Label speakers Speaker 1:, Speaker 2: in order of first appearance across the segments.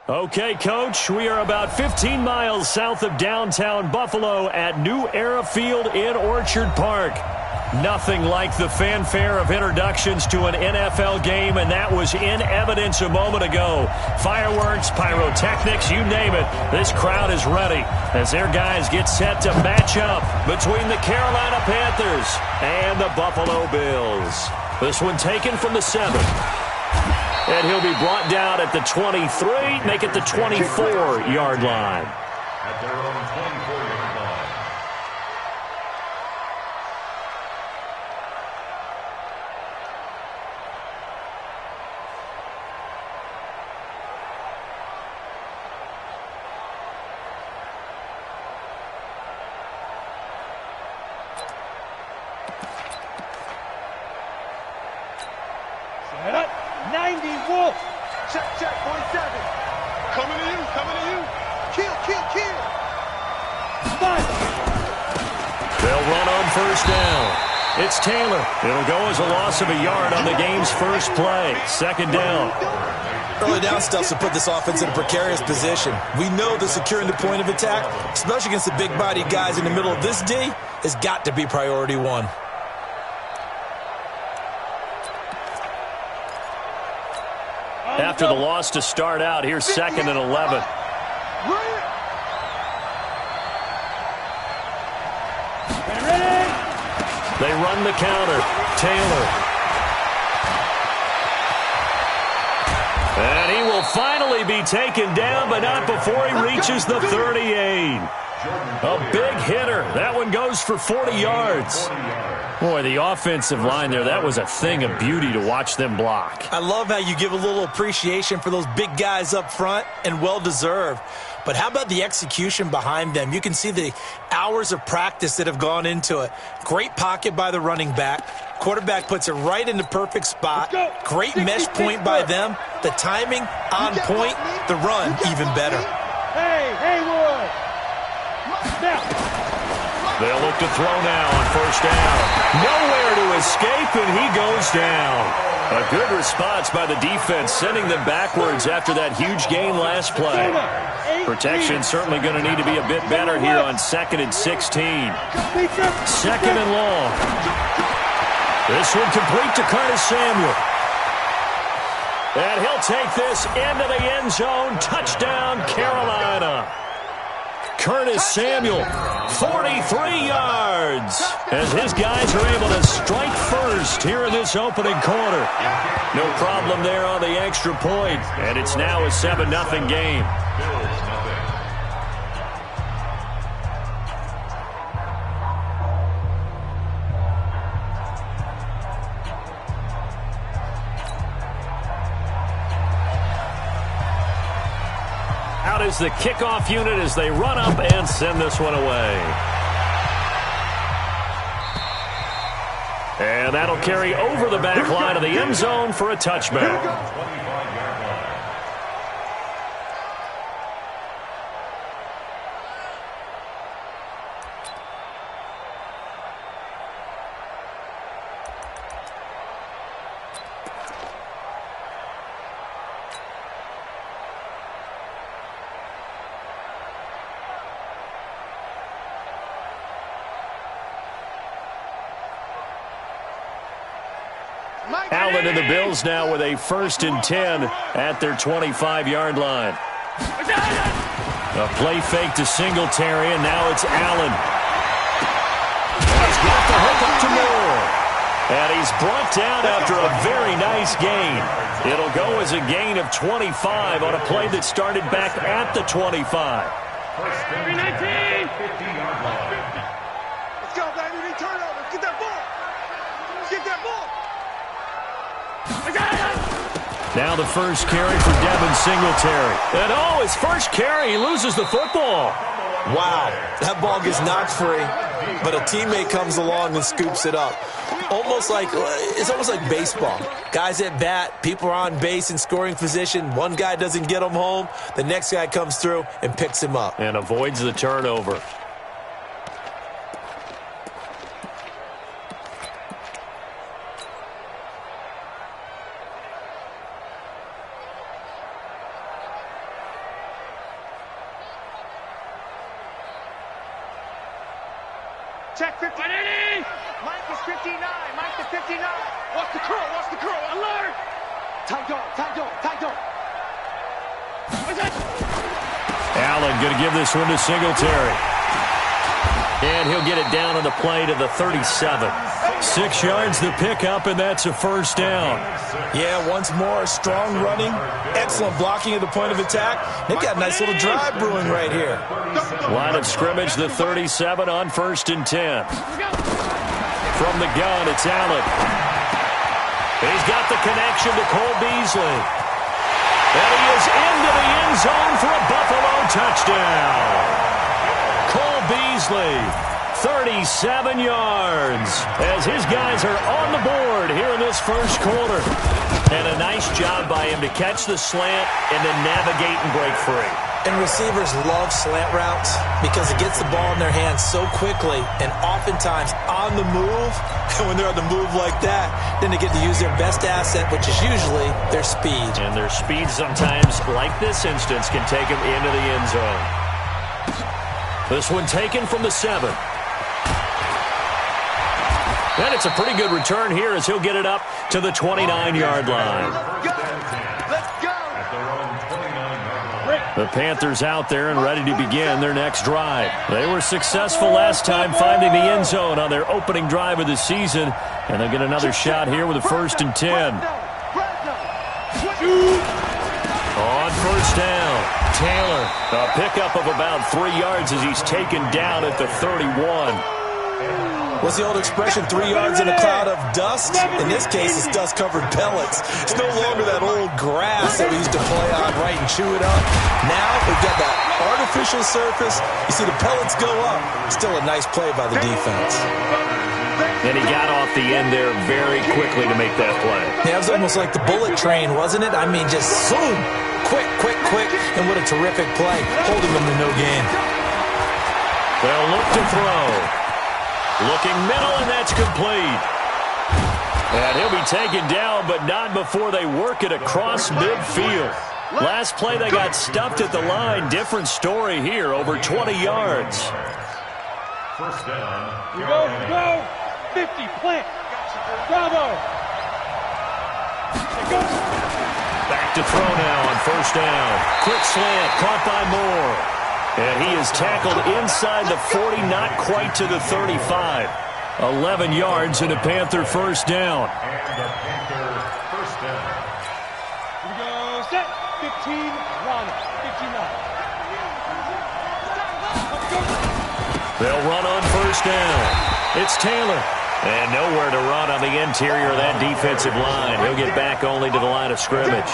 Speaker 1: Okay, Coach, we are about 15 miles south of downtown Buffalo at New Era Field in Orchard Park. Nothing like the fanfare of introductions to an NFL game, and that was in evidence a moment ago. Fireworks, pyrotechnics, you name it. This crowd is ready as their guys get set to match up between the Carolina Panthers and the Buffalo Bills. This one taken from the 7. And he'll be brought down at the 23, make it the 24-yard line.
Speaker 2: At their own 24-yard line.
Speaker 3: Set up. 90 Wolf. Check, 47. Coming to you. Kill. Spot.
Speaker 1: They'll run on first down. It's Taylor. It'll go as a loss of a yard on the game's first play. Second down.
Speaker 4: Early down stuff to put this offense in a precarious position. We know that securing the point of attack, especially against the big-bodied guys in the middle of this D, has got to be priority one.
Speaker 1: After the loss to start out, here's 2nd and 11. They run the counter. Taylor. And he will finally be taken down, but not before he reaches the 38. A big hitter. That one goes for 40 yards. Boy, the offensive line there, that was a thing of beauty to watch them block.
Speaker 4: I love how you give a little appreciation for those big guys up front, and well-deserved. But how about the execution behind them? You can see the hours of practice that have gone into it. Great pocket by the running back. Quarterback puts it right in the perfect spot. Great mesh point by them. The timing on point. The run even better.
Speaker 3: Hey, Wood. Now.
Speaker 1: They'll look to throw now on first down. Nowhere to escape, and he goes down. A good response by the defense, sending them backwards after that huge gain last play. Protection certainly going to need to be a bit better here on 2nd and 16. 2nd and long. This one complete to Curtis Samuel. And he'll take this into the end zone. Touchdown, Carolina. Curtis Samuel, 43 yards, as his guys are able to strike first here in this opening quarter. No problem there on the extra point, and it's now a 7-0 game. Out is the kickoff unit as they run up and send this one away. And that'll carry over the back line of the end zone for a touchback. Allen and the Bills now with a 1st and 10 at their 25-yard line. A play fake to Singletary, and now it's Allen. He's got the hook up to Moore. And he's brought down after a very nice gain. It'll go as a gain of 25 on a play that started back at the 25.
Speaker 3: 319. Let's go, baby. We turn over. Get that ball. Get that ball.
Speaker 1: Now the first carry for Devin Singletary. And his first carry, he loses the football.
Speaker 4: Wow, that ball gets knocked free, but a teammate comes along and scoops it up. It's almost like baseball. Guys at bat, people are on base in scoring position. One guy doesn't get him home. The next guy comes through and picks him up.
Speaker 1: And avoids the turnover.
Speaker 3: Check 50. Mike is 59. Mike is 59. Watch the curl. Watch the curl. Alert. Tight dog. Tight dog. Tight dog.
Speaker 1: Allen going to give this one to Singletary. And he'll get it down on the play to the 37. 6 yards the pickup, and that's a first down.
Speaker 4: Yeah, once more, strong running, excellent blocking at the point of attack. They've got a nice little drive brewing right here.
Speaker 1: Line of scrimmage, the 37 on 1st and 10. From the gun, it's Allen. He's got the connection to Cole Beasley. And he is into the end zone for a Buffalo touchdown. Cole Beasley, 37 yards, as his guys are on the board here in this first quarter. And a nice job by him to catch the slant and then navigate and break free.
Speaker 4: And receivers love slant routes because it gets the ball in their hands so quickly and oftentimes on the move. And when they're on the move like that, then they get to use their best asset, which is usually their speed.
Speaker 1: And their speed sometimes, like this instance, can take them into the end zone. This one taken from the 7. And it's a pretty good return here as he'll get it up to the 29-yard line.
Speaker 3: Let's go.
Speaker 1: The Panthers out there and ready to begin their next drive. They were successful last time finding the end zone on their opening drive of the season. And they'll get another shot here with a 1st and 10. On 1st down, Taylor. A pickup of about 3 yards as he's taken down at the 31.
Speaker 4: What's the old expression, 3 yards in a cloud of dust? In this case, it's dust-covered pellets. It's no longer that old grass that we used to play on, right, and chew it up. Now we've got that artificial surface. You see the pellets go up. Still a nice play by the defense.
Speaker 1: And he got off the end there very quickly to make that play.
Speaker 4: Yeah, it was almost like the bullet train, wasn't it? I mean, just zoom. Quick, quick, quick. And what a terrific play, holding them to no gain.
Speaker 1: They'll look to throw. Looking middle, and that's complete. And he'll be taken down, but not before they work it across midfield. Last play, they got stuffed at the line. Different story here, over 20 yards.
Speaker 2: First down.
Speaker 3: Go. 50, plant. Bravo.
Speaker 1: Back to throw now on 1st down. Quick slant, caught by Moore. And he is tackled inside the 40, not quite to the 35. 11 yards and a Panther 1st down.
Speaker 2: And a Panther first down.
Speaker 3: Here we go. Set. 15, run. 59.
Speaker 1: They'll run on 1st down. It's Taylor. And nowhere to run on the interior of that defensive line. He'll get back only to the line of scrimmage.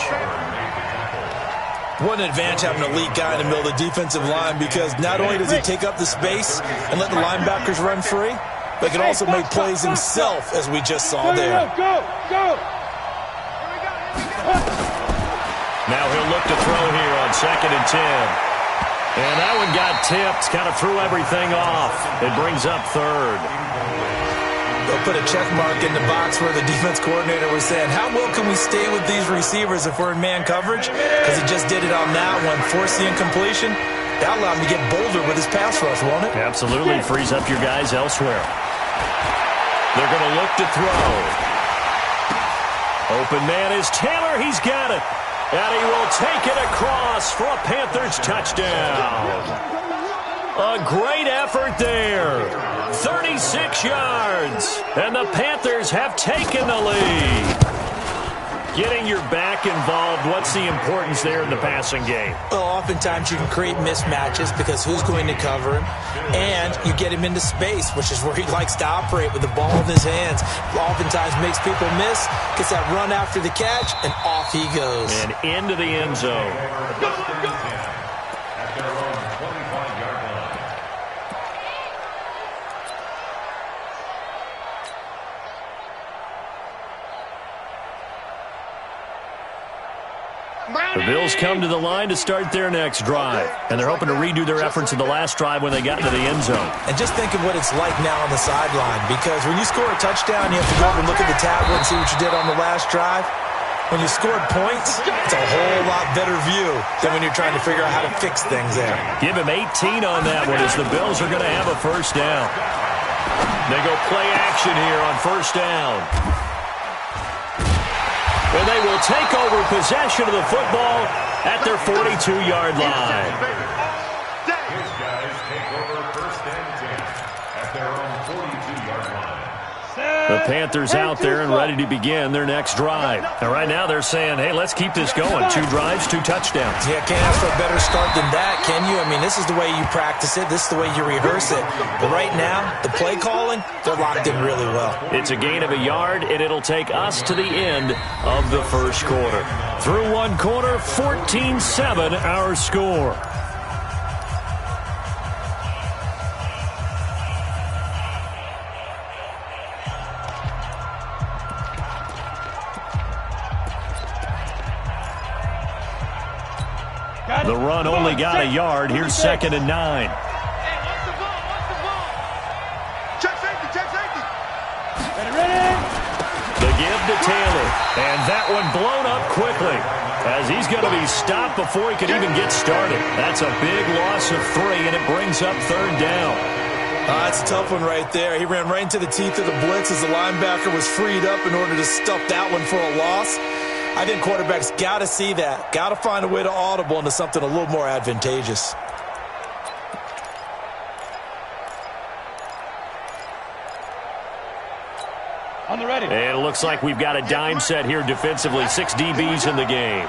Speaker 4: What an advantage having an elite guy in the middle of the defensive line, because not only does he take up the space and let the linebackers run free, but he can also make plays himself, as we just saw there.
Speaker 3: Go.
Speaker 1: Now he'll look to throw here on 2nd and 10. And that one got tipped, kind of threw everything off. It brings up 3rd.
Speaker 4: They'll put a check mark in the box where the defense coordinator was saying, how well can we stay with these receivers if we're in man coverage? Because he just did it on that one, forced the incompletion. That'll allow him to get bolder with his pass rush, won't it?
Speaker 1: Absolutely. Frees up your guys elsewhere. They're going to look to throw. Open man is Taylor. He's got it. And he will take it across for a Panthers touchdown. A great effort there. 36 yards. And the Panthers have taken the lead. Getting your back involved, what's the importance there in the passing game?
Speaker 4: Well, oftentimes you can create mismatches because who's going to cover him? And you get him into space, which is where he likes to operate with the ball in his hands. Oftentimes makes people miss, gets that run after the catch, and off he goes.
Speaker 1: And into the end zone.
Speaker 2: At their own 25-yard line.
Speaker 1: The Bills come to the line to start their next drive, and they're hoping to redo their efforts in the last drive when they got into the end zone.
Speaker 4: And just think of what it's like now on the sideline, because when you score a touchdown, you have to go over and look at the tablet and see what you did on the last drive. When you scored points, it's a whole lot better view than when you're trying to figure out how to fix things there.
Speaker 1: Give him 18 on that one as the Bills are going to have a 1st down. They go play action here on first down. And they will take over possession of the football at their 42-yard line.
Speaker 2: His guys take over first and 10 at their own 42-yard line.
Speaker 1: The Panthers out there and ready to begin their next drive. And right now they're saying, hey, let's keep this going. 2 drives, 2 touchdowns.
Speaker 4: Yeah, can't ask for a better start than that, can you? I mean, this is the way you practice it. This is the way you rehearse it. But right now, the play calling, they're locked in really well.
Speaker 1: It's a gain of a yard, and it'll take us to the end of the first quarter. Through one quarter, 14-7 our score. The run only got a yard. Here's 2nd and 9.
Speaker 3: Hey, what's the ball? What's the ball? Check safety, check safety. Ready?
Speaker 1: The give to Taylor. And that one blown up quickly as he's going to be stopped before he can even get started. That's a big loss of 3, and it brings up 3rd down.
Speaker 4: That's a tough one right there. He ran right into the teeth of the blitz as the linebacker was freed up in order to stuff that one for a loss. I think quarterbacks got to see that. Got to find a way to audible into something a little more advantageous.
Speaker 3: On the ready.
Speaker 1: And it looks like we've got a dime set here defensively. 6 DBs in the game.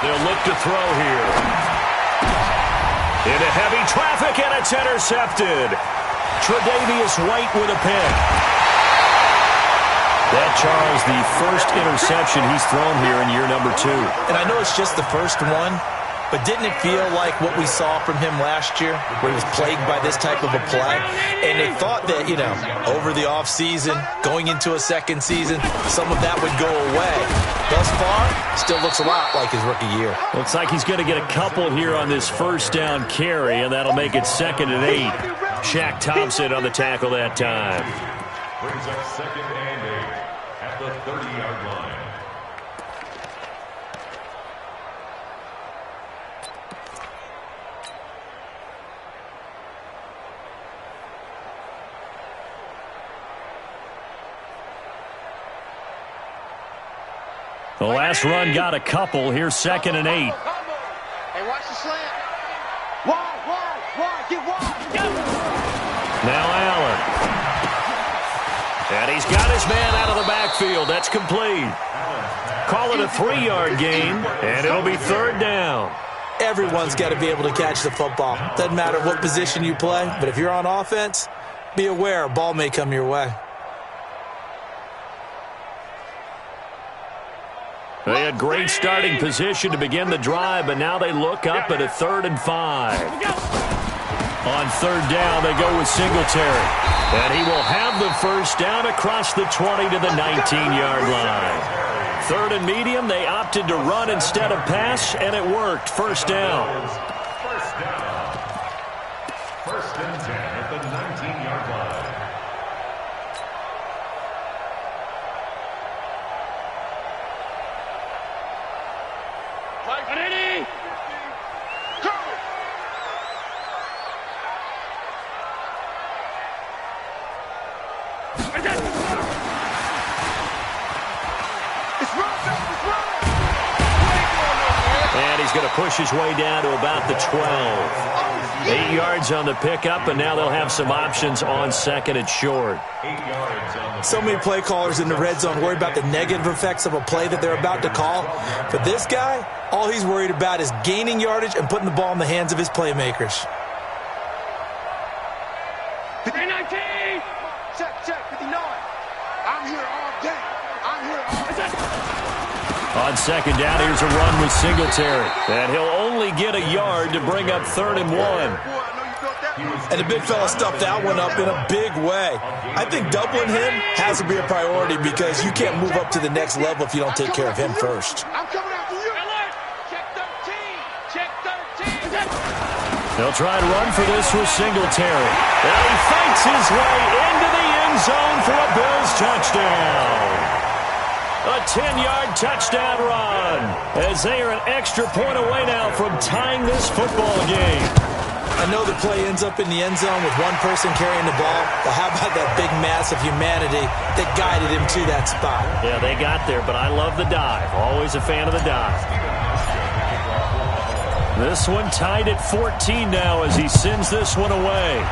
Speaker 1: They'll look to throw here. Into heavy traffic, and it's intercepted. Tre'Davious White with a pick. That, Charles, the first interception he's thrown here in year number 2.
Speaker 4: And I know it's just the first one, but didn't it feel like what we saw from him last year, where he was plagued by this type of a play? And they thought that, you know, over the offseason, going into a second season, some of that would go away. Thus far, still looks a lot like his rookie year.
Speaker 1: Looks like he's going to get a couple here on this first down carry, and that'll make it 2nd and 8. Shaq Thompson on the tackle that time.
Speaker 2: Brings up 2nd and 8 at the 30-yard line.
Speaker 1: The last run got a couple. Here's 2nd and 8.
Speaker 3: Hey, watch the slant. Wide, get wide.
Speaker 1: Now Allen. And he's got his man out of the backfield. That's complete. Call it a 3-yard gain, and it'll be 3rd down.
Speaker 4: Everyone's got to be able to catch the football. Doesn't matter what position you play, but if you're on offense, be aware a ball may come your way.
Speaker 1: They had great starting position to begin the drive, but now they look up at a 3rd and 5. On 3rd down, they go with Singletary. And he will have the first down across the 20 to the 19-yard line. 3rd and medium, they opted to run instead of pass, and it worked. First down.
Speaker 2: First down. 1st and 10 at the 19-yard line.
Speaker 3: Ready? Go!
Speaker 1: And he's going to push his way down to about the 12. 8 yards on the pickup, and now they'll have some options on 2nd and short.
Speaker 2: 8 yards on the
Speaker 4: So many play callers in the red zone worry about the negative effects of a play that they're about to call. But this guy, all he's worried about is gaining yardage and putting the ball in the hands of his playmakers.
Speaker 3: 19! Check, 59. I'm here all day.
Speaker 1: On 2nd down, here's a run with Singletary. And he'll only get a yard to bring up 3rd and 1.
Speaker 4: And the big fella stuffed that one up in a big way. I think doubling him has to be a priority because you can't move up to the next level if you don't take care of him first.
Speaker 3: I'm coming after you. Check 13.
Speaker 1: They'll try to run for this with Singletary. And he fights his way into the end zone for a Bills touchdown. A 10-yard touchdown run as they are an extra point away now from tying this football game.
Speaker 4: I know the play ends up in the end zone with one person carrying the ball, but how about that big mass of humanity that guided him to that spot?
Speaker 1: Yeah, they got there, but I love the dive. Always a fan of the dive. This one tied at 14 now as he sends this one away.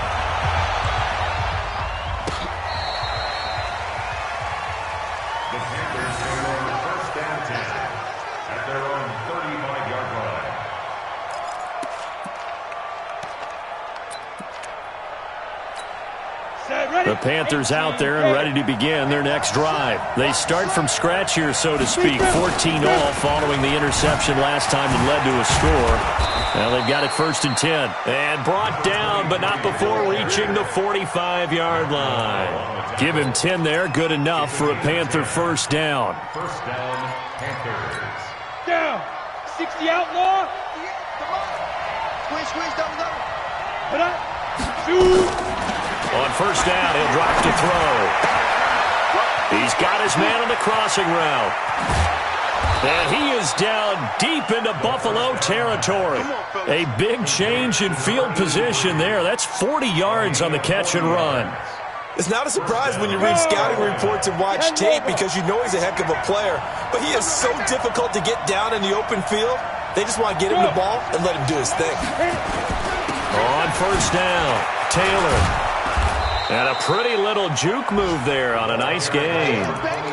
Speaker 2: The Panthers take over first down 10 at their own 35-yard line.
Speaker 1: The Panthers out there and ready to begin their next drive. They start from scratch here, so to speak. 14 all following the interception last time that led to a score. Now they've got it 1st and 10. And brought down, but not before reaching the 45-yard line. Give him 10 there. Good enough for a Panther first down.
Speaker 2: First down, Panthers.
Speaker 3: Down. 60 outlaw.
Speaker 5: Come on. Squeeze, double.
Speaker 3: Put up. Shoot.
Speaker 1: On first down, he'll drop to throw. He's got his man on the crossing route. And he is down deep into Buffalo territory. A big change in field position there. That's 40 yards on the catch and run.
Speaker 4: It's not a surprise when you read scouting reports and watch tape because you know he's a heck of a player. But he is so difficult to get down in the open field. They just want to get him the ball and let him do his thing.
Speaker 1: On first down, Taylor. And a pretty little juke move there on a nice gain.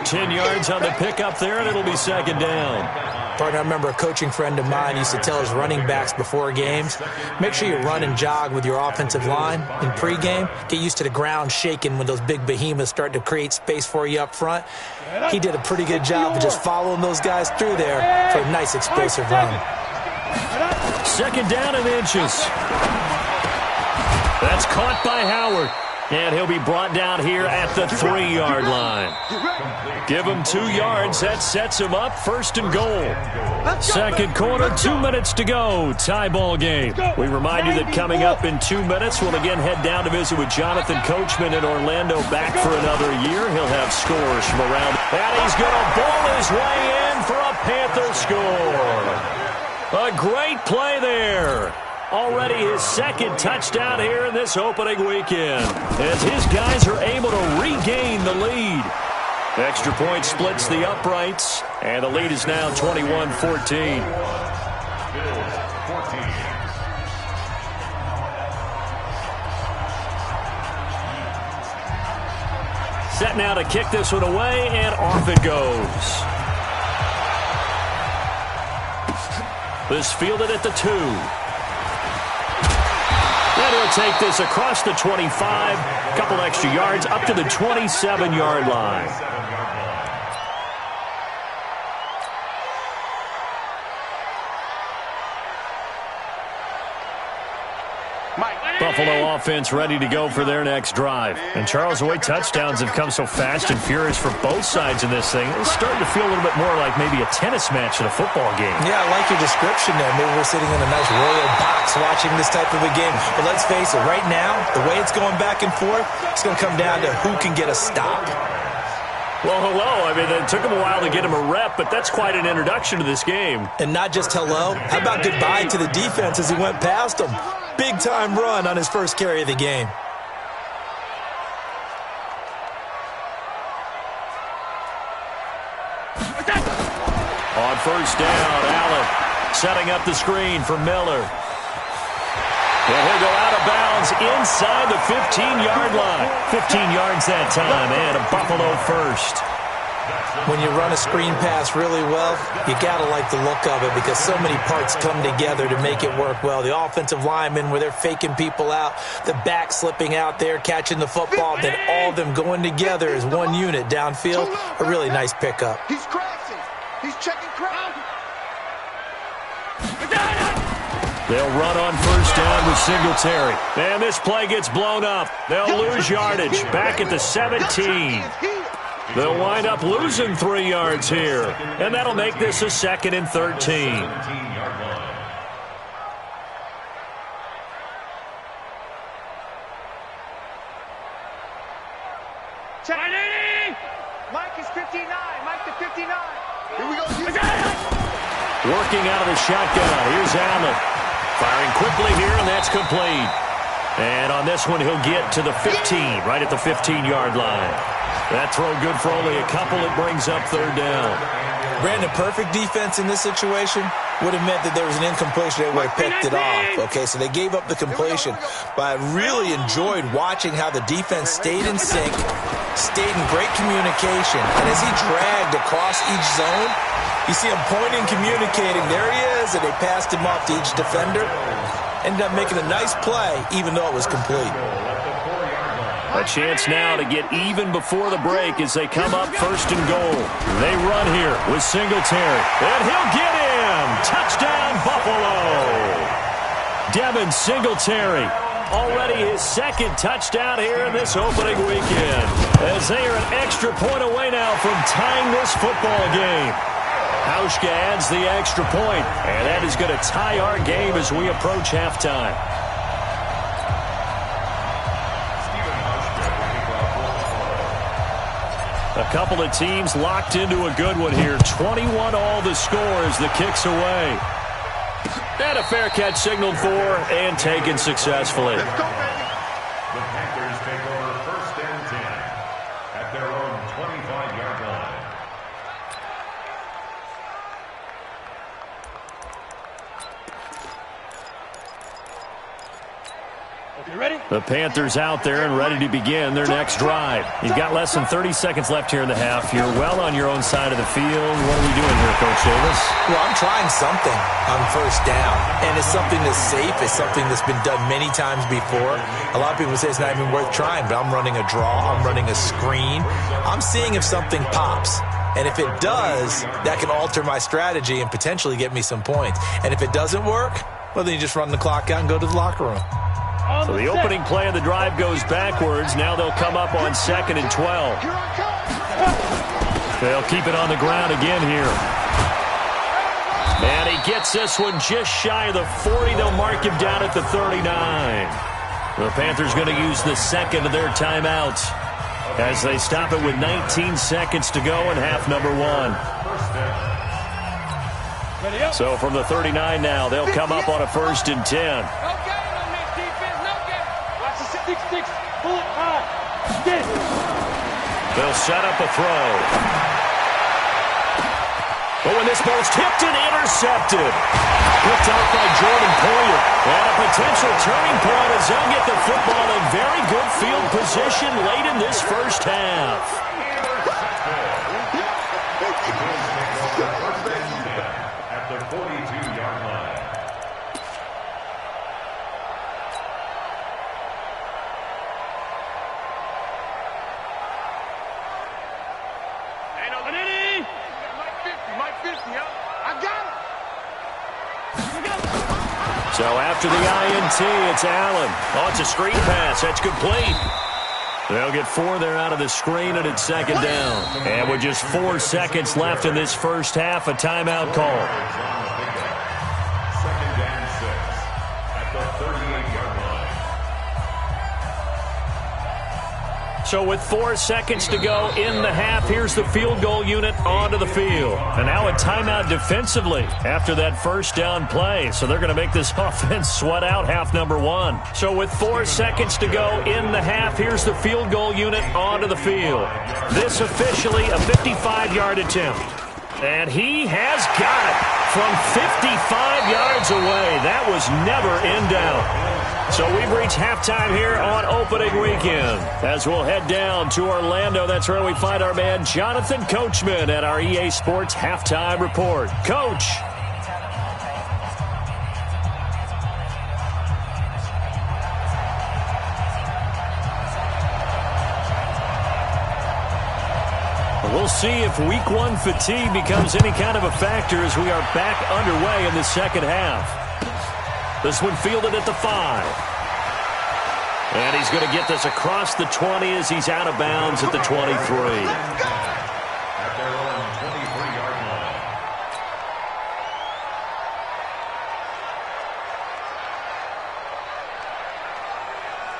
Speaker 1: 10 yards on the pickup there, and it'll be second down.
Speaker 4: Partner, I remember a coaching friend of mine used to tell his running backs before games, make sure you run and jog with your offensive line in pregame. Get used to the ground shaking when those big behemoths start to create space for you up front. He did a pretty good job of just following those guys through there for a nice explosive run.
Speaker 1: Second down and inches. That's caught by Howard. And he'll be brought down here at the 3-yard line. Give him 2 yards. That sets him up 1st and goal. Second quarter, 2 minutes to go. Tie ball game. We remind you that coming up in 2 minutes, we'll again head down to visit with Jonathan Coachman in Orlando, back for another year. He'll have scores from around. And he's going to ball his way in for a Panther score. A great play there. Already his second touchdown here in this opening weekend, as his guys are able to regain the lead. Extra point splits the uprights, and the lead is now 21-14. Set now to kick this one away, and off it goes. This fielded at the 2. And he'll take this across the 25, a couple extra yards, up to the 27-yard line. Buffalo offense ready to go for their next drive. And Charles, the way touchdowns have come so fast and furious for both sides in this thing, it's starting to feel a little bit more like maybe a tennis match in a football game.
Speaker 4: Yeah, I like your description there. Maybe we're sitting in a nice royal box watching this type of a game. But let's face it, right now, the way it's going back and forth, it's going to come down to who can get a stop.
Speaker 1: Well, hello. I mean, it took him a while to get him a rep, but that's quite an introduction to this game.
Speaker 4: And not just hello. How about goodbye to the defense as he went past him? Big-time run on his first carry of the game.
Speaker 1: On first down, Allen setting up the screen for Miller. And he'll go out of bounds inside the 15-yard line. 15 yards that time, and a Buffalo first.
Speaker 4: When you run a screen pass really well, you got to like the look of it because so many parts come together to make it work well. The offensive linemen, where they're faking people out, the back slipping out there, catching the football, then all of them going together as one unit downfield. A really nice pickup.
Speaker 5: He's crashing. He's checking crowd.
Speaker 1: They'll run on first down with Singletary. And this play gets blown up. They'll lose yardage back at the 17. They'll wind up losing 3 yards here. And that'll make this a 2nd and 13.
Speaker 3: Mike is 59. Mike to 59.
Speaker 5: Here we go.
Speaker 1: Working out of the shotgun. Here's Allen. Firing quickly here, and that's complete. And on this one, he'll get to the 15, right at the 15-yard line. That throw good for only a couple. It brings up third down.
Speaker 4: Brandon, perfect defense in this situation would have meant that there was an incompletion. They would have picked it off. Okay, so they gave up the completion. But I really enjoyed watching how the defense stayed in sync, stayed in great communication. And as he dragged across each zone, you see him pointing, communicating. There he is, and they passed him off to each defender. Ended up making a nice play, even though it was complete.
Speaker 1: A chance now to get even before the break as they come up first and goal. They run here with Singletary. And he'll get him! Touchdown, Buffalo! Devin Singletary. Already his second touchdown here in this opening weekend. As they are an extra point away now from tying this football game. Hauschka adds the extra point, and that is going to tie our game as we approach halftime. A couple of teams locked into a good one here. 21 all the score as the kick's away. And a fair catch signaled for and taken successfully.
Speaker 2: The Panthers take over first and 10 at their own 25-yard line.
Speaker 3: You ready?
Speaker 1: The Panthers out there and ready to begin their next drive. You've got less than 30 seconds left here in the half. You're well on your own side of the field. What are we doing here, Coach Davis?
Speaker 4: Well, I'm trying something on first down, and it's something that's safe. It's something that's been done many times before. A lot of people say it's not even worth trying, but I'm running a draw. I'm running a screen. I'm seeing if something pops. And if it does, that can alter my strategy and potentially get me some points. And if it doesn't work, well, then you just run the clock out and go to the locker room.
Speaker 1: So the opening play of the drive goes backwards. Now they'll come up on 2nd and 12. They'll keep it on the ground again here. And he gets this one just shy of the 40. They'll mark him down at the 39. The Panthers going to use the second of their timeouts as they stop it with 19 seconds to go in half number one. So from the 39 now, they'll come up on a 1st and 10. They'll set up a throw. But when this ball's tipped and intercepted. Picked off by Jordan Poyer. And a potential turning point as they'll get the football in very good field position late in this first half.
Speaker 2: At the 42-yard line.
Speaker 1: So after the INT, it's Allen. Oh, it's a screen pass. That's complete. They'll get 4 there out of the screen, and it's 2nd down. And with just 4 seconds left in this first half, a timeout call.
Speaker 2: 2nd and 6 at the 38-yard line.
Speaker 1: So with 4 seconds to go in the half, here's the field goal unit onto the field. And now a timeout defensively after that first down play. So they're going to make this offense sweat out half number one. So with 4 seconds to go in the half, here's the field goal unit onto the field. This officially a 55-yard attempt. And he has got it from 55 yards away. That was never in doubt. So we've reached halftime here on opening weekend. As we'll head down to Orlando, that's where we find our man Jonathan Coachman at our EA Sports Halftime Report. Coach. We'll see if week one fatigue becomes any kind of a factor as we are back underway in the second half. This one fielded at the 5. And he's going to get this across the 20 as he's out of bounds at the 23.
Speaker 2: At their own 23-yard line.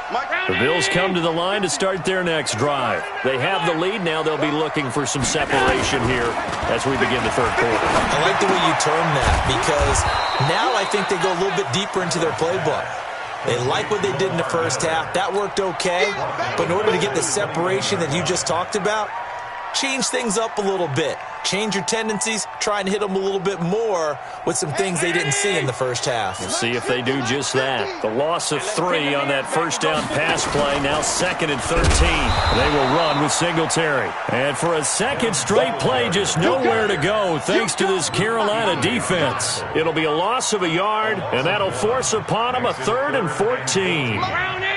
Speaker 1: The Bills come to the line to start their next drive. They have the lead. Now they'll be looking for some separation here as we begin the third quarter.
Speaker 4: I like the way you term that because now I think they go a little bit deeper into their playbook. They like what they did in the first half. That worked okay. But in order to get the separation that you just talked about, change things up a little bit. Change your tendencies. Try and hit them a little bit more with some things they didn't see in the first half.
Speaker 1: We'll see if they do just that. The loss of 3 on that first down pass play. Now 2nd and 13. They will run with Singletary. And for a second straight play, just nowhere to go thanks to this Carolina defense. It'll be a loss of a yard, and that'll force upon them a 3rd and 14.
Speaker 3: Round 80.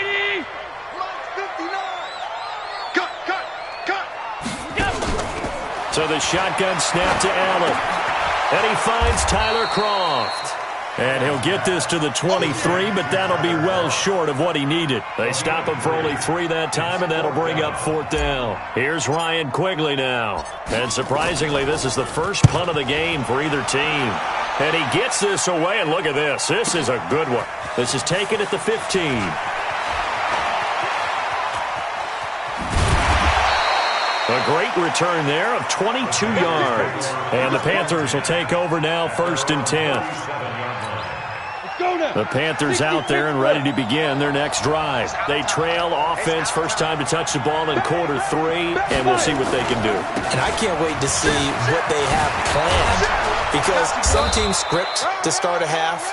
Speaker 1: So the shotgun snap to Allen. And he finds Tyler Kroft. And he'll get this to the 23, but that'll be well short of what he needed. They stop him for only 3 that time, and that'll bring up 4th down. Here's Ryan Quigley now. And surprisingly, this is the first punt of the game for either team. And he gets this away, and look at this. This is a good one. This is taken at the 15. A great return there of 22 yards. And the Panthers will take over now 1st and 10. The Panthers out there and ready to begin their next drive. They trail offense, first time to touch the ball in quarter 3, and we'll see what they can do.
Speaker 4: And I can't wait to see what they have planned because some teams script to start a half.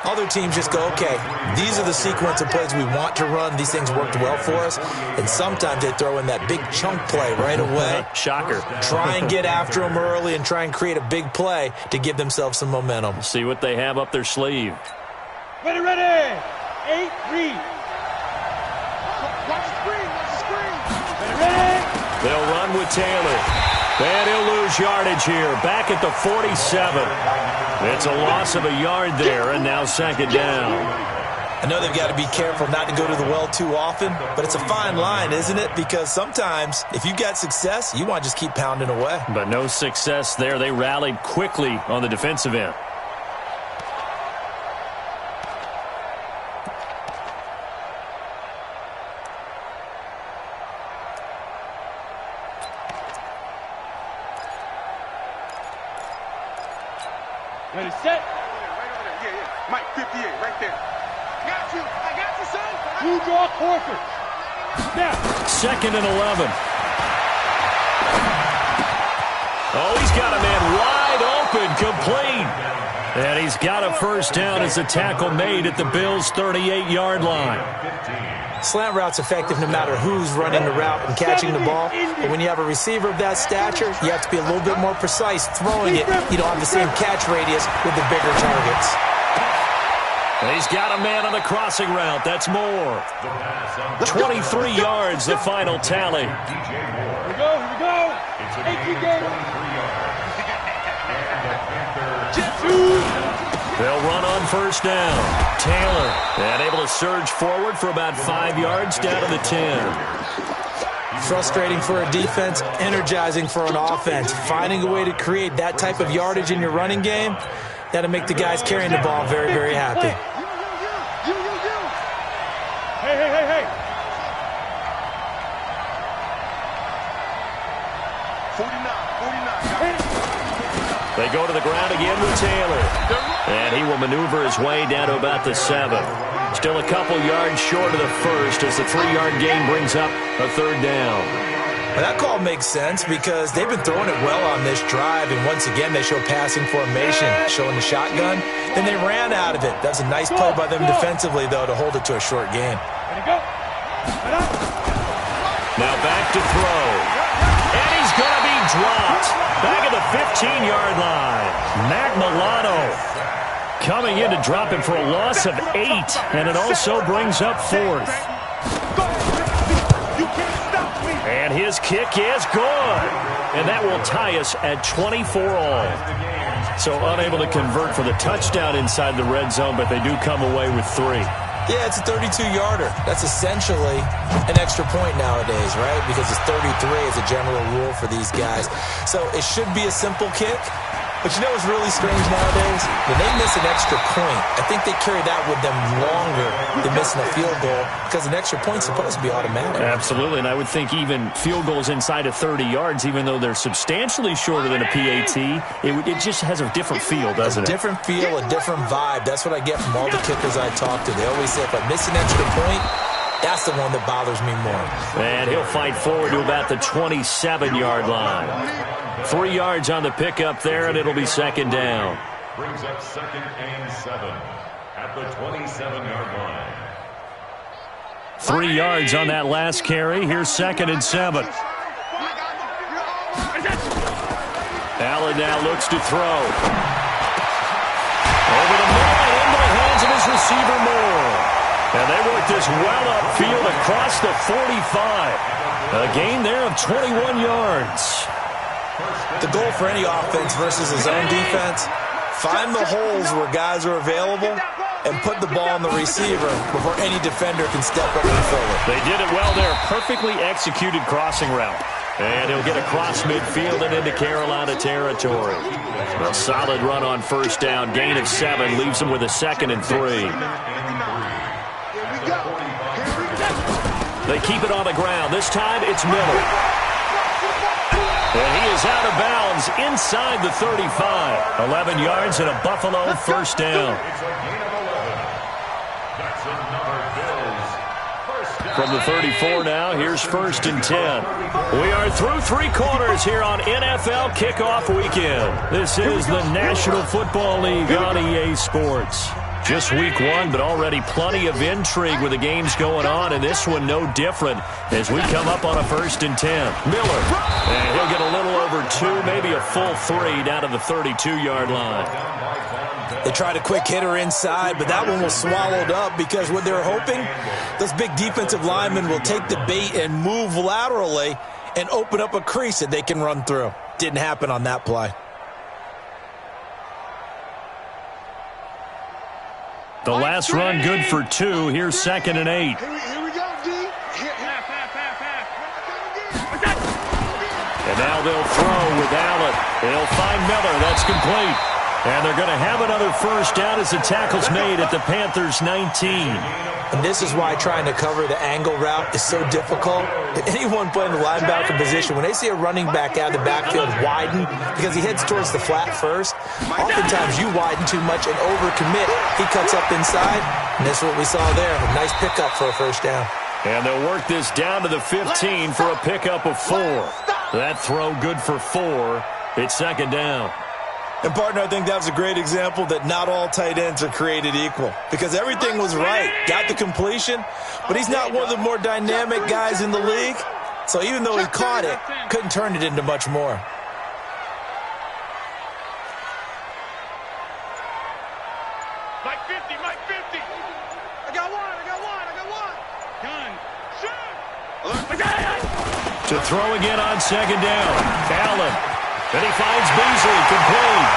Speaker 4: Other teams just go, okay, these are the sequence of plays we want to run. These things worked well for us. And sometimes they throw in that big chunk play right away.
Speaker 1: Shocker.
Speaker 4: Try and get after them early and try and create a big play to give themselves some momentum.
Speaker 1: See what they have up their sleeve.
Speaker 3: Ready, ready. 8, read.
Speaker 5: Watch the screen. Watch the screen.
Speaker 3: Ready.
Speaker 1: They'll run with Taylor. And he'll lose yardage here. Back at the 47. It's a loss of a yard there, and now 2nd down.
Speaker 4: I know they've got to be careful not to go to the well too often, but it's a fine line, isn't it? Because sometimes if you've got success, you want to just keep pounding away.
Speaker 1: But no success there. They rallied quickly on the defensive end.
Speaker 3: Ready, set.
Speaker 5: Right over there. Yeah. Mike, 58, right there. Got you. I got you, son.
Speaker 3: You draw Horford. Now.
Speaker 1: 2nd and 11. Oh, he's got a man wide open, complete. And he's got a first down as a tackle made at the Bills' 38-yard line.
Speaker 4: Slant route's effective no matter who's running the route and catching the ball. But when you have a receiver of that stature, you have to be a little bit more precise throwing it. You don't have the same catch radius with the bigger targets.
Speaker 1: And he's got a man on the crossing route. That's more. 23 yards, the final tally.
Speaker 3: Here we go. 18 games.
Speaker 1: They'll run on first down. Taylor, and able to surge forward for about 5 yards down to the 10.
Speaker 4: Frustrating for a defense, energizing for an offense. Finding a way to create that type of yardage in your running game, that'll make the guys carrying the ball very, very happy.
Speaker 3: Hey.
Speaker 5: 49.
Speaker 1: They go to the ground again with Taylor. And he will maneuver his way down to about the 7. Still a couple yards short of the first as the 3-yard gain brings up a 3rd down.
Speaker 4: Well, that call makes sense because they've been throwing it well on this drive, and once again they show passing formation, showing the shotgun. Then they ran out of it. That's a nice play by them defensively, though, to hold it to a short gain.
Speaker 3: Ready, go.
Speaker 1: Now back to throw. And he's going to be dropped. Back at the 15-yard line. Matt Milano coming in to drop him for a loss of 8. And it also brings up 4th. And his kick is good. And that will tie us at 24 all. So unable to convert for the touchdown inside the red zone, but they do come away with 3.
Speaker 4: Yeah, it's a 32-yarder. That's essentially an extra point nowadays, right? Because it's 33 as a general rule for these guys. So it should be a simple kick, But you know what's really strange nowadays? When they miss an extra point, I think they carry that with them longer than missing a field goal because an extra point's supposed to be automatic.
Speaker 1: Absolutely, and I would think even field goals inside of 30 yards, even though they're substantially shorter than a PAT, it just has a different feel, doesn't it?
Speaker 4: A different feel, a different vibe. That's what I get from all the kickers I talk to. They always say if I miss an extra point, that's the one that bothers me more.
Speaker 1: And he'll fight forward to about the 27-yard line. 3 yards on the pickup there, and it'll be second down.
Speaker 2: Brings up 2nd and 7 at the 27-yard line.
Speaker 1: 3 yards on that last carry. Here's 2nd and 7. Allen now looks to throw. Over the middle and into the hands of his receiver Moore. And they work this well upfield across the 45. A gain there of 21 yards.
Speaker 4: The goal for any offense versus his own defense, find the holes where guys are available and put the ball on the receiver before any defender can step up and fill it.
Speaker 1: They did it well there. Perfectly executed crossing route. And he'll get across midfield and into Carolina territory. A solid run on first down. Gain of 7 leaves him with a 2nd and 3. They keep it on the ground. This time it's Miller. And he is out of bounds inside the 35. 11 yards and a Buffalo first down. From the 34 now, here's 1st and 10. We are through 3 quarters here on NFL Kickoff Weekend. This is the National Football League on EA Sports. Just week 1, but already plenty of intrigue with the games going on, and this one no different as we come up on a 1st and 10. Miller, and he'll get a little over 2, maybe a full 3 down to the 32-yard line.
Speaker 4: They tried a quick hitter inside, but that one was swallowed up because what they're hoping, those big defensive linemen will take the bait and move laterally and open up a crease that they can run through. Didn't happen on that play.
Speaker 1: The last run good for 2. Here's 2nd and 8.
Speaker 5: Here we go, D.
Speaker 1: And now they'll throw with Allen. They'll find Miller. That's complete. And they're going to have another first down as the tackle's made at the Panthers' 19.
Speaker 4: And this is why trying to cover the angle route is so difficult. Anyone playing the linebacker position, when they see a running back out of the backfield widen because he heads towards the flat first, oftentimes you widen too much and overcommit. He cuts up inside, and that's what we saw there. A nice pickup for a first down.
Speaker 1: And they'll work this down to the 15 for a pickup of 4. That throw good for 4. It's 2nd down.
Speaker 4: And, partner, I think that was a great example that not all tight ends are created equal because everything was right. Got the completion, but he's not one of the more dynamic guys in the league. So even though he caught it, couldn't turn it into much more.
Speaker 5: Mike 50, Mike 50. I got one. Done. Shoot.
Speaker 1: To throw again on 2nd down. Allen. And he finds Beasley, complete.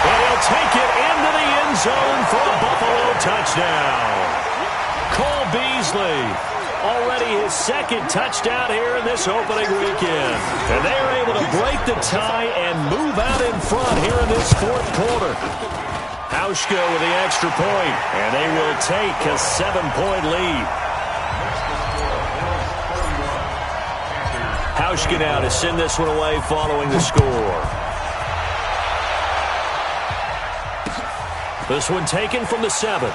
Speaker 1: And he'll take it into the end zone for a Buffalo touchdown. Cole Beasley, already his 2nd touchdown here in this opening weekend. And they are able to break the tie and move out in front here in this 4th quarter. Hauschka with the extra point, and they will take a 7-point lead. Hauschka now to send this one away following the score. This one taken from the 7.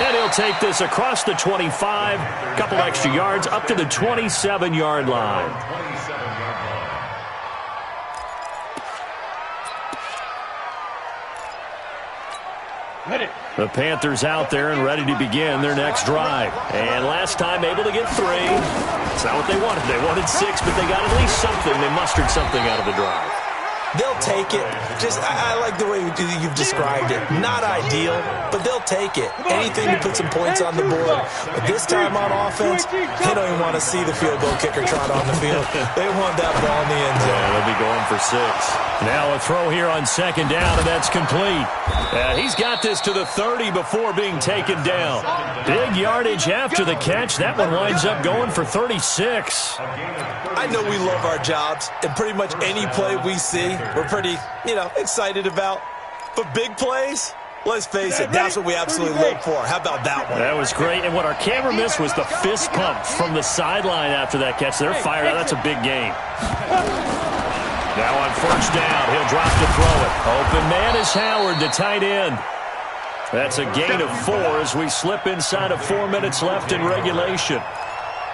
Speaker 1: And he'll take this across the 25, couple extra yards, up to the 27-yard line. The Panthers out there and ready to begin their next drive. And last time able to get 3. It's not what they wanted. They wanted 6, but they got at least something. They mustered something out of the drive.
Speaker 4: They'll take it. I like the way you've described it. Not ideal, but they'll take it. Anything to put some points on the board. But this time on offense, they don't even want to see the field goal kicker trot on the field. They want that ball in the end zone.
Speaker 1: Yeah, they'll be going for 6. Now a throw here on 2nd down, and that's complete. He's got this to the 30 before being taken down. Big yardage after the catch. That one winds up going for 36.
Speaker 4: I know we love our jobs, and pretty much any play we see, we're pretty, excited about. But big plays, let's face it, that's what we absolutely live for. How about that one?
Speaker 1: That was great. And what our camera missed was the fist pump from the sideline after that catch. They're fired out. That's a big game. Now on first down, he'll drop to throw it. Open man is Howard, the tight end. That's a gain of 4 as we slip inside of 4 minutes left in regulation.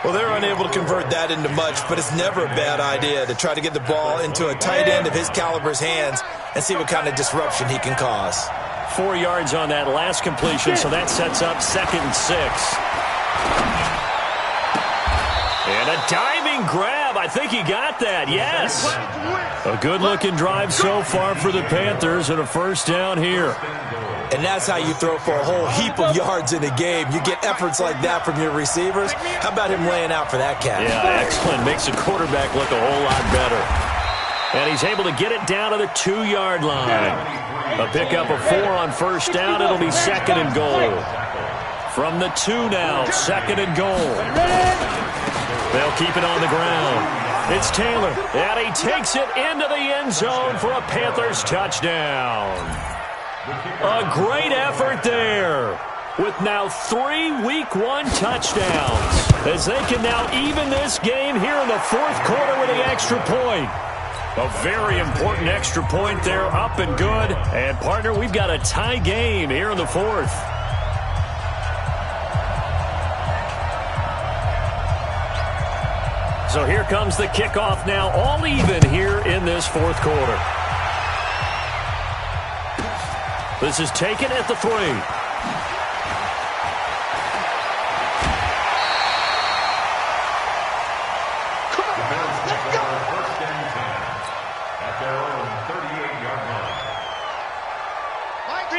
Speaker 4: Well, they're unable to convert that into much, but it's never a bad idea to try to get the ball into a tight end of his caliber's hands and see what kind of disruption he can cause.
Speaker 1: 4 yards on that last completion, so that sets up 2nd and 6. And a diving grab. I think he got that, yes. A good-looking drive so far for the Panthers and a first down here.
Speaker 4: And that's how you throw for a whole heap of yards in a game. You get efforts like that from your receivers. How about him laying out for that catch?
Speaker 1: Yeah, excellent. Makes the quarterback look a whole lot better. And he's able to get it down to the 2-yard line. A pickup of 4 on first down. It'll be 2nd and goal. From the 2 now, 2nd and goal. They'll keep it on the ground. It's Taylor, and he takes it into the end zone for a Panthers touchdown. A great effort there, with now 3 Week 1 touchdowns, as they can now even this game here in the 4th quarter with the extra point. A very important extra point there, up and good. And, partner, we've got a tie game here in the 4th. So here comes the kickoff now, all even here in this 4th quarter. This is taken at the 3.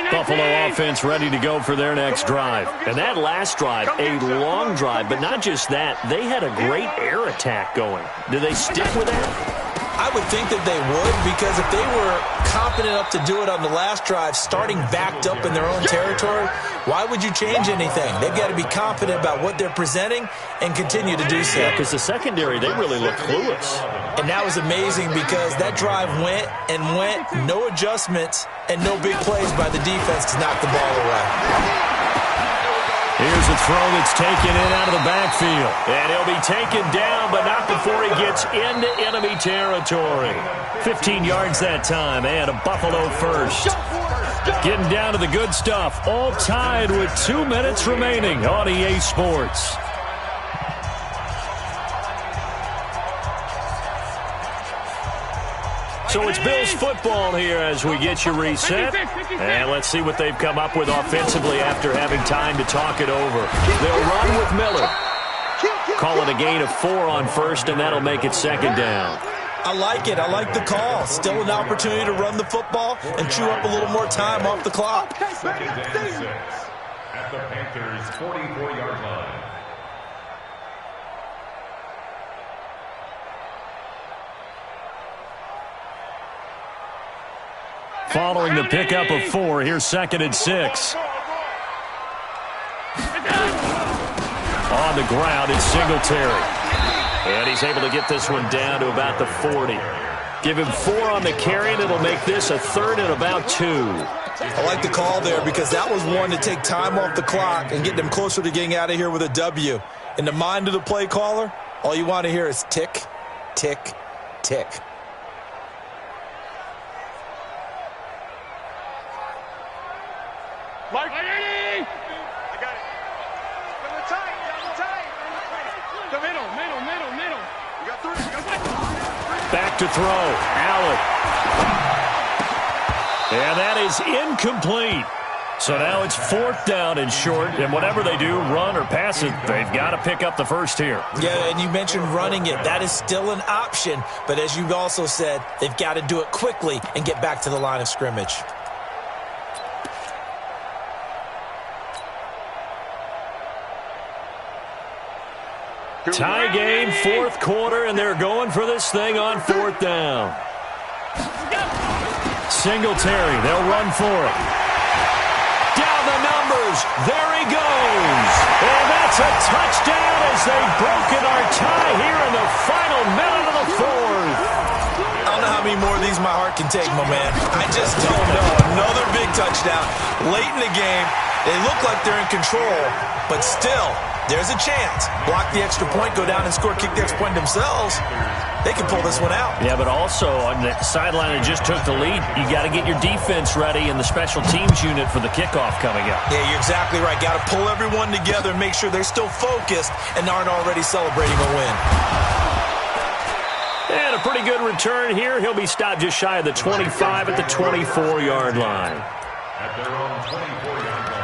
Speaker 1: Buffalo offense ready to go for their next drive. And that last drive, a long drive, but not just that. They had a great air attack going. Do they stick with that?
Speaker 4: I would think that they would, because if they were confident enough to do it on the last drive, starting backed up in their own territory, why would you change anything? They've got to be confident about what they're presenting and continue to do so.
Speaker 1: Yeah, because the secondary, they really look clueless.
Speaker 4: And that was amazing because that drive went and went, no adjustments, and no big plays by the defense to knock the ball away.
Speaker 1: Here's a throw that's taken in out of the backfield. And he'll be taken down, but not before he gets into enemy territory. 15 yards that time, and a Buffalo first. Getting down to the good stuff, all tied with 2 minutes remaining on EA Sports. So it's Bills football here as we get you reset. And let's see what they've come up with offensively after having time to talk it over. They'll run with Miller. Call it a gain of 4 on first, and that'll make it 2nd down.
Speaker 4: I like it. I like the call. Still an opportunity to run the football and chew up a little more time off the clock.
Speaker 2: 2nd and 6 at the Panthers' 44-yard line.
Speaker 1: Following the pickup of 4, here's 2nd and 6. On the ground, it's Singletary. And he's able to get this one down to about the 40. Give him 4 on the carry, and it'll make this a 3rd and about 2.
Speaker 4: I like the call there because that was one to take time off the clock and get them closer to getting out of here with a W. In the mind of the play caller, all you want to hear is tick, tick, tick.
Speaker 3: Mike, I got it. Double tight, double tight. The middle. You got 3.
Speaker 1: Back to throw. Allen. And that is incomplete. So now it's 4th down and short, and whatever they do, run or pass it, they've got to pick up the first here.
Speaker 4: Yeah, and you mentioned running it. That is still an option, but as you've also said, they've got to do it quickly and get back to the line of scrimmage.
Speaker 1: Tie game, 4th quarter, and they're going for this thing on 4th down. Singletary, they'll run for it. Down the numbers, there he goes. And that's It's a touchdown as they've broken our tie here in the final minute of the fourth.
Speaker 4: I don't know how many more of these my heart can take, my man. I just don't know. Another big touchdown late in the game. They look like they're in control, but still, there's a chance. Block the extra point, go down and score, kick the extra point themselves. They can pull this one out.
Speaker 1: Yeah, but also on the sideline that just took the lead, you got to get your defense ready and the special teams unit for the kickoff coming up.
Speaker 4: Yeah, you're exactly right. Got to pull everyone together and make sure they're still focused and aren't already celebrating a win.
Speaker 1: And a pretty good return here. He'll be stopped just shy of the 25 at the 24-yard line.
Speaker 2: At their own 24-yard line.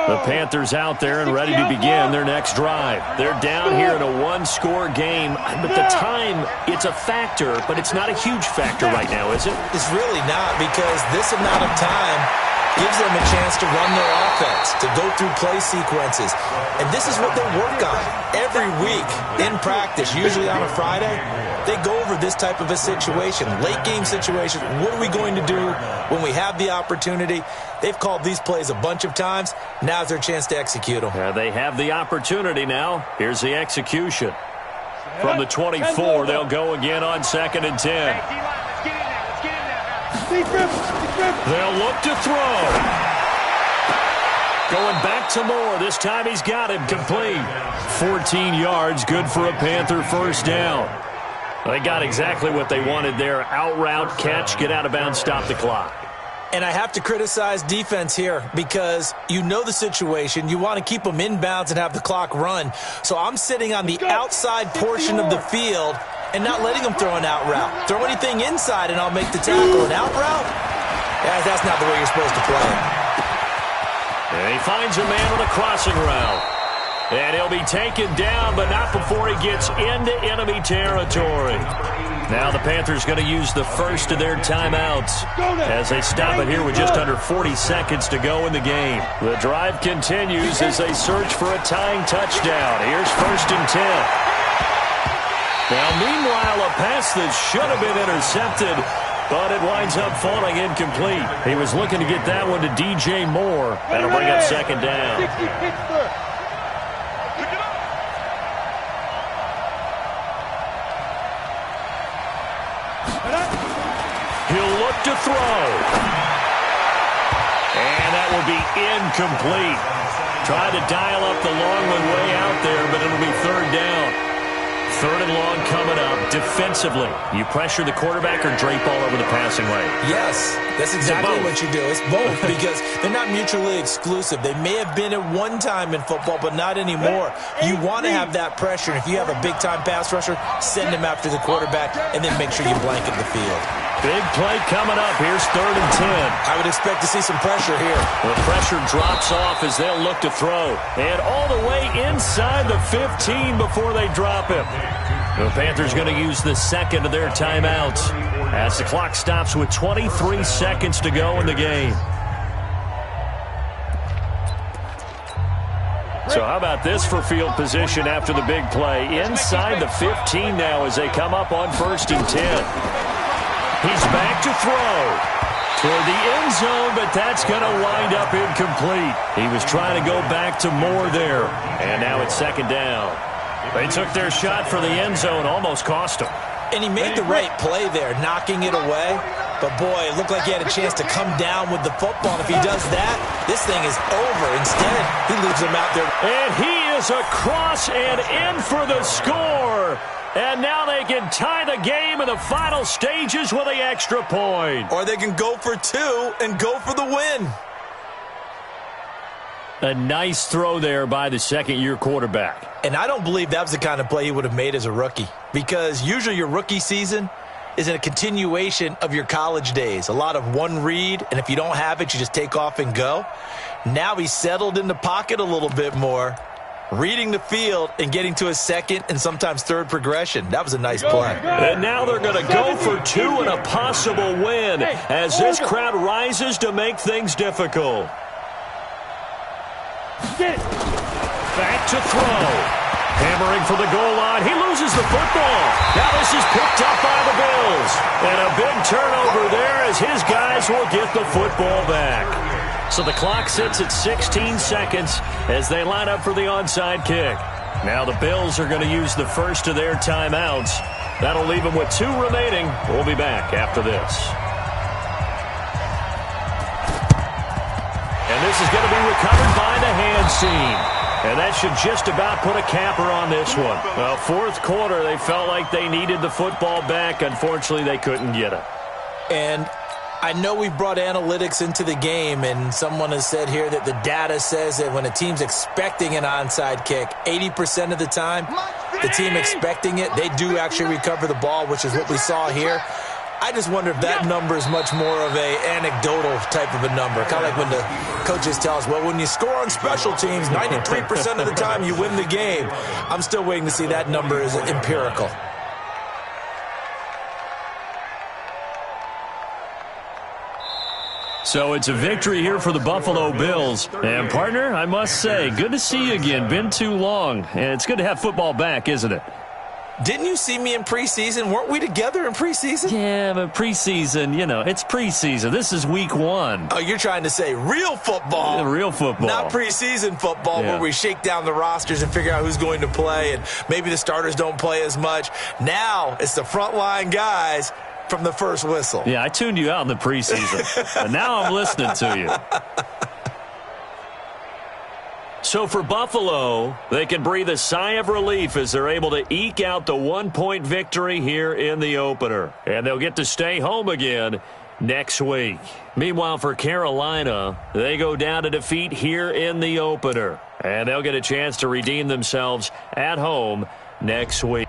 Speaker 1: The Panthers out there and ready to begin their next drive. They're down here in a one-score game, but the time, it's a factor, but it's not a huge factor right now, is it?
Speaker 4: It's really not, because this amount of time gives them a chance to run their offense, to go through play sequences. And this is what they work on every week in practice, usually on a Friday. They go over this type of a situation, late-game situation. What are we going to do when we have the opportunity? They've called these plays a bunch of times. Now's their chance to execute them.
Speaker 1: They have the opportunity now. Here's the execution. From the 24, they'll go again on 2nd and 10. They'll look to throw. Going back to Moore. This time he's got him complete. 14 yards, good for a Panther first down. They got exactly what they wanted there. Out route, catch, get out of bounds, stop the clock.
Speaker 4: And I have to criticize defense here because you know the situation. You want to keep them inbounds and have the clock run. So I'm sitting on the outside portion of the field and not letting them throw an out route. Throw anything inside and I'll make the tackle. An out route? Yeah, that's not the way you're supposed to play it.
Speaker 1: And he finds a man on a crossing route. And he'll be taken down, but not before he gets into enemy territory. Now the Panthers going to use the first of their timeouts as they stop it here with just under 40 seconds to go in the game. The drive continues as they search for a tying touchdown. Here's 1st and 10. Now, meanwhile, a pass that should have been intercepted, but it winds up falling incomplete. He was looking to get that one to DJ Moore. That'll bring up 2nd down. He'll look to throw. And that will be incomplete. Tried to dial up the long one way out there, but it'll be 3rd down. 3rd and long coming up. Defensively, you pressure the quarterback or drape all over the passing lane?
Speaker 4: Yes, that's exactly what you do. It's both because they're not mutually exclusive. They may have been at one time in football, but not anymore. You want to have that pressure. If you have a big-time pass rusher, send him after the quarterback, and then make sure you blanket the field.
Speaker 1: Big play coming up. Here's 3rd and 10.
Speaker 4: I would expect to see some pressure here.
Speaker 1: The pressure drops off as they'll look to throw. And all the way inside the 15 before they drop him. The Panthers going to use the 2nd of their timeouts as the clock stops with 23 seconds to go in the game. So how about this for field position after the big play? Inside the 15 now as they come up on 1st and 10. He's back to throw toward the end zone, but that's going to wind up incomplete. He was trying to go back to Moore there, and now it's 2nd down. They took their shot for the end zone, almost cost him.
Speaker 4: And he made the right play there, knocking it away. But, boy, it looked like he had a chance to come down with the football. And if he does that, this thing is over. Instead, he leaves him out there.
Speaker 1: And he is across and in for the score. And now they can tie the game in the final stages with the extra point.
Speaker 4: Or they can go for 2 and go for the win.
Speaker 1: A nice throw there by the second-year quarterback.
Speaker 4: And I don't believe that was the kind of play he would have made as a rookie. Because usually your rookie season is a continuation of your college days. A lot of one read, and if you don't have it, you just take off and go. Now he's settled in the pocket a little bit more, reading the field and getting to a 2nd and sometimes 3rd progression. That was a nice play.
Speaker 1: And now they're going to go for 2 and a possible win as this crowd rises to make things difficult. Back to throw. Hammering for the goal line. He loses the football. Now this is picked up by the Bills. And a big turnover there as his guys will get the football back. So the clock sits at 16 seconds as they line up for the onside kick. Now the Bills are going to use the first of their timeouts. That'll leave them with 2 remaining. We'll be back after this. And this is going to be recovered by the hands team. And that should just about put a capper on this one. Well, fourth quarter, they felt like they needed the football back. Unfortunately, they couldn't get it.
Speaker 4: And I know we've brought analytics into the game, and someone has said here that the data says that when a team's expecting an onside kick, 80% of the time, the team expecting it, they do actually recover the ball, which is what we saw here. I just wonder if that number is much more of a anecdotal type of a number. Kind of like when the coaches tell us, well, when you score on special teams, 93% of the time you win the game. I'm still waiting to see that number is empirical.
Speaker 1: So it's a victory here for the Buffalo Bills. And, partner, I must say, good to see you again. Been too long. And it's good to have football back, isn't it?
Speaker 4: Didn't you see me in preseason? Weren't we together in preseason?
Speaker 1: Yeah, but preseason, it's preseason. This is week 1.
Speaker 4: Oh, you're trying to say real football.
Speaker 1: Real football.
Speaker 4: Not preseason football where we shake down the rosters and figure out who's going to play, and maybe the starters don't play as much. Now it's the frontline guys from the first whistle.
Speaker 1: Yeah, I tuned you out in the preseason. And now I'm listening to you. So for Buffalo, they can breathe a sigh of relief as they're able to eke out the 1-point victory here in the opener. And they'll get to stay home again next week. Meanwhile, for Carolina, they go down to defeat here in the opener. And they'll get a chance to redeem themselves at home next week.